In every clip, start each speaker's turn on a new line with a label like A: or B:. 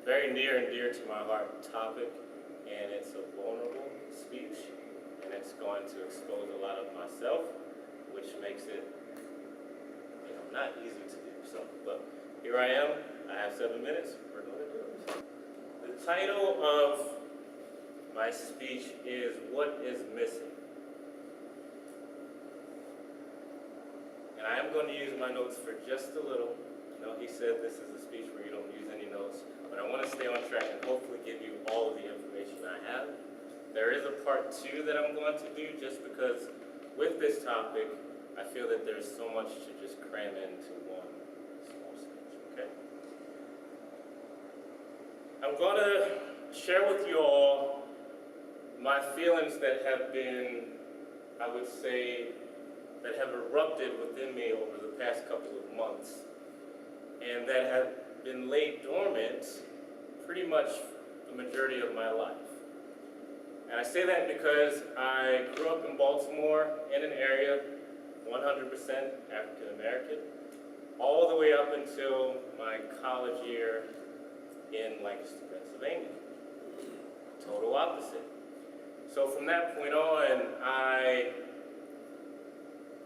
A: very near and dear to my heart topic, and it's a vulnerable speech, and it's going to expose a lot of myself, which makes it, not easy to do. So, but here I am. I have 7 minutes. We're going to do it. The title of my speech is "What is Missing?" And I am going to use my notes for just a little. He said this is a speech where you don't use any notes, but I want to stay on track and hopefully give you all of the information I have. There is a part 2 that I'm going to do just because with this topic, I feel that there's so much to just cram into one small speech, okay? I'm going to share with you all my feelings that have been, I would say, that have erupted within me over the past couple of months, and that have been laid dormant pretty much the majority of my life. And I say that because I grew up in Baltimore in an area 100% African American, all the way up until my college year in Lancaster, Pennsylvania. Total opposite. So from that point on, I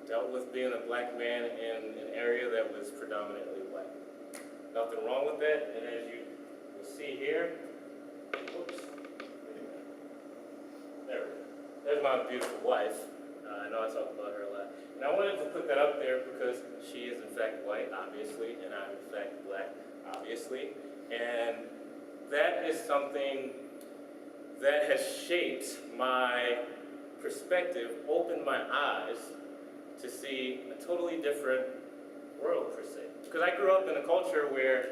A: dealt with being a black man in an area that was predominantly white. Nothing wrong with that, and as you will see here, whoops, there we go. There's my beautiful wife. I know I talk about her a lot. And I wanted to put that up there because she is in fact white, obviously, and I'm in fact black, obviously. And that is something that has shaped my perspective, opened my eyes to see a totally different world, per se. Because I grew up in a culture where,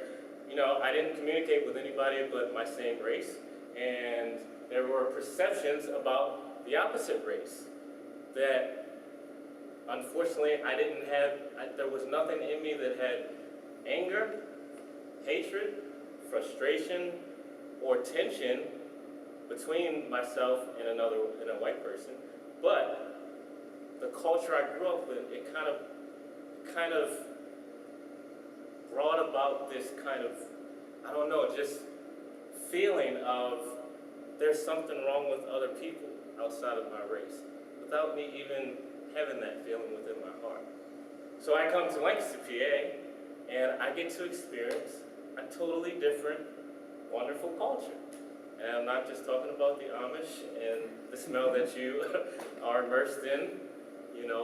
A: I didn't communicate with anybody but my same race, and there were perceptions about the opposite race that, unfortunately, I didn't have. There was nothing in me that had anger, hatred, frustration, or tension between myself and a white person, but the culture I grew up with, it kind of brought about this kind of, just feeling of there's something wrong with other people outside of my race, without me even having that feeling within my heart. So I come to Lancaster, PA, and I get to experience a totally different, wonderful culture. And I'm not just talking about the Amish and the smell that you are immersed in,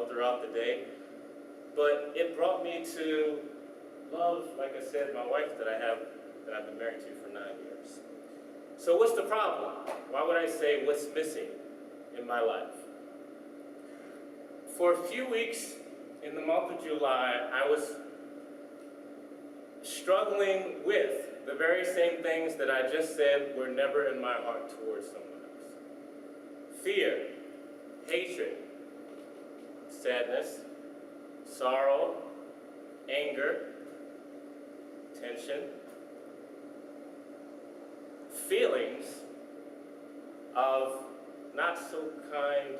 A: throughout the day. But it brought me to love, like I said, my wife that I've been married to for 9 years. So what's the problem? Why would I say what's missing in my life? For a few weeks in the month of July, I was struggling with the very same things that I just said were never in my heart towards someone else. Fear, hatred, sadness, sorrow, anger, tension, feelings of not so kind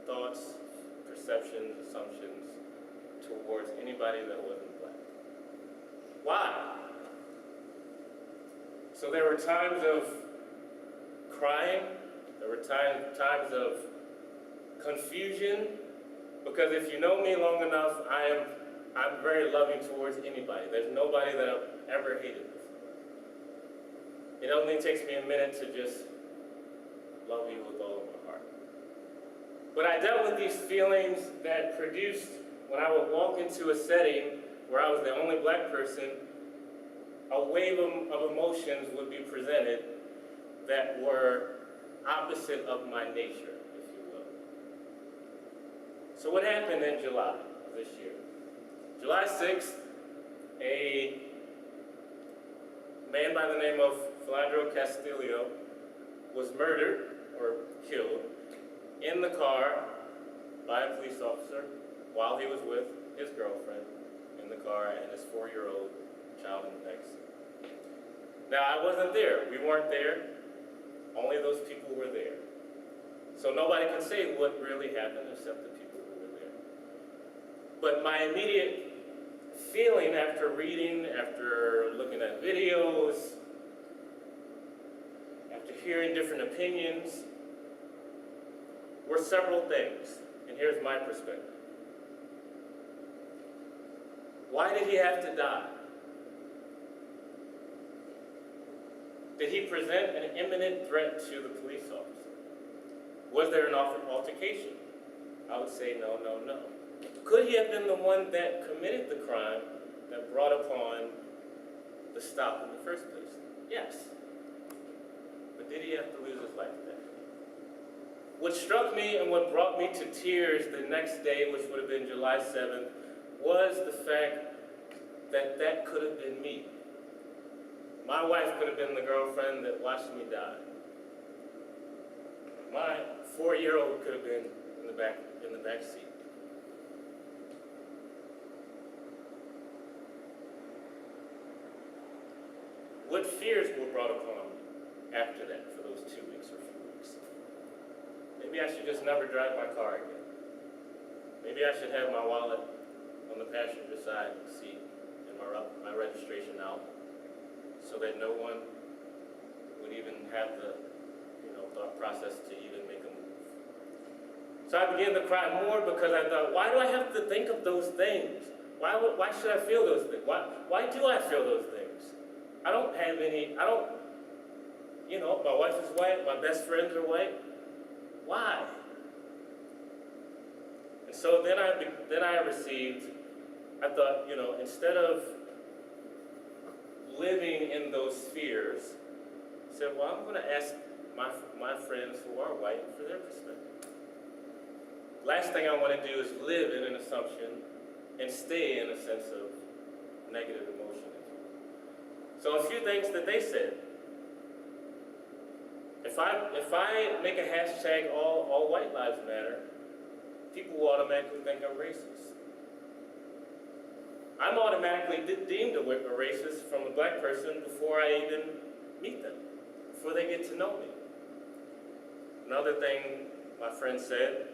A: thoughts, perceptions, assumptions towards anybody that wasn't black. Why? So there were times of crying, there were times of confusion, because if you know me long enough, I'm very loving towards anybody. There's nobody that I've ever hated before. It only takes me a minute to just love you with all of my heart. But I dealt with these feelings that produced, when I would walk into a setting where I was the only black person, a wave of emotions would be presented that were opposite of my nature, if you will. So what happened in July of this year? July 6th, a man by the name of Philandro Castillo was murdered or killed in the car by a police officer while he was with his girlfriend in the car and his 4-year-old child in the backseat. Now, I wasn't there. We weren't there. Only those people were there. So nobody can say what really happened except the people who were there. But my immediate feeling after reading, after looking at videos, after hearing different opinions, were several things. And here's my perspective. Why did he have to die? Did he present an imminent threat to the police officer? Was there an altercation? I would say no, no, no. Could he have been the one that committed the crime that brought upon the stop in the first place? Yes. But did he have to lose his life then? What struck me and what brought me to tears the next day, which would have been July 7th, was the fact that that could have been me. My wife could have been the girlfriend that watched me die. My 4-year-old could have been in the back seat. What fears were brought upon me after that for those 2 weeks or few weeks? Maybe I should just never drive my car again. Maybe I should have my wallet on the passenger side seat and my registration out so that no one would even have the thought process to even make a move. So I began to cry more because I thought, why do I have to think of those things? Why should I feel those things? Why do I feel those things? I don't have any, my wife is white, my best friends are white. Why? And so then I thought, instead of living in those fears, I said, well, I'm going to ask my friends who are white for their perspective. Last thing I want to do is live in an assumption and stay in a sense of negative emotion. So a few things that they said. If I make a hashtag all white lives matter, people will automatically think I'm racist. I'm automatically deemed a racist from a black person before I even meet them, before they get to know me. Another thing my friend said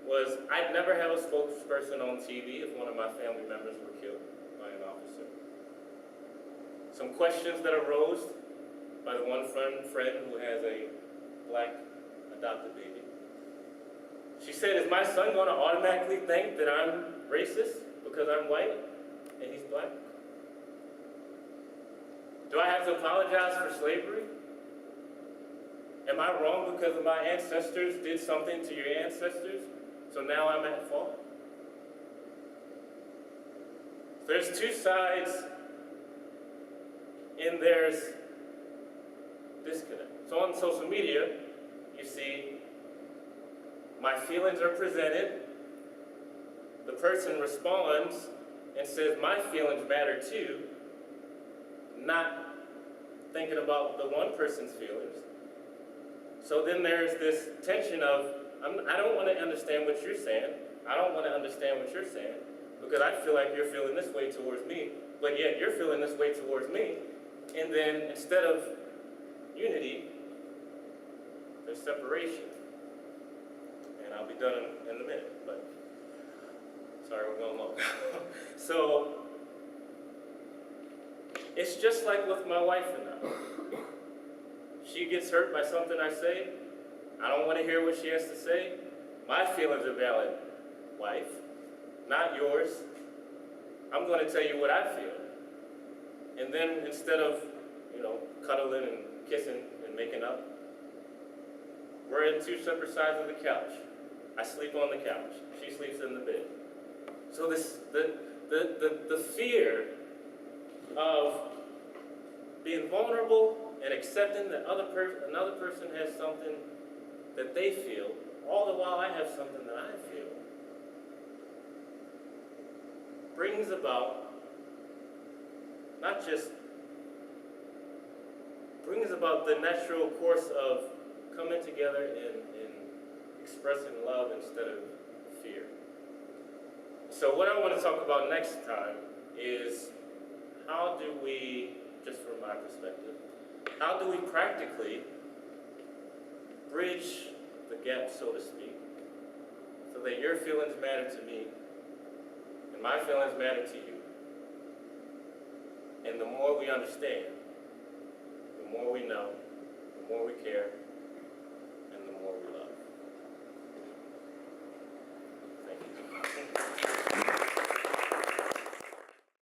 A: was I'd never have a spokesperson on TV if one of my family members were killed by an officer. Some questions that arose by the one friend who has a black adopted baby. She said, is my son going to automatically think that I'm racist because I'm white and he's black? Do I have to apologize for slavery? Am I wrong because my ancestors did something to your ancestors, so now I'm at fault? There's two sides, and there's disconnect. So on social media, you see my feelings are presented, the person responds and says my feelings matter too, not thinking about the one person's feelings. So then there's this tension of, I don't want to understand what you're saying, I don't want to understand what you're saying, because I feel like you're feeling this way towards me, but yet you're feeling this way towards me, and then instead of unity, there's separation. And I'll be done in a minute, but sorry, we're going long. So, it's just like with my wife and I. She gets hurt by something I say. I don't want to hear what she has to say. My feelings are valid, wife, not yours. I'm going to tell you what I feel. And then instead of, cuddling and kissing and making up, we're in two separate sides of the couch. I sleep on the couch. She sleeps in the bed. So the fear of being vulnerable and accepting that another person has something that they feel, all the while I have something that I feel, brings about the natural course of coming together and expressing love instead of fear. So what I want to talk about next time is how do we, just from my perspective, how do we practically bridge the gap, so to speak, so that your feelings matter to me and my feelings matter to you. And the more we understand, the more we know, the more we care,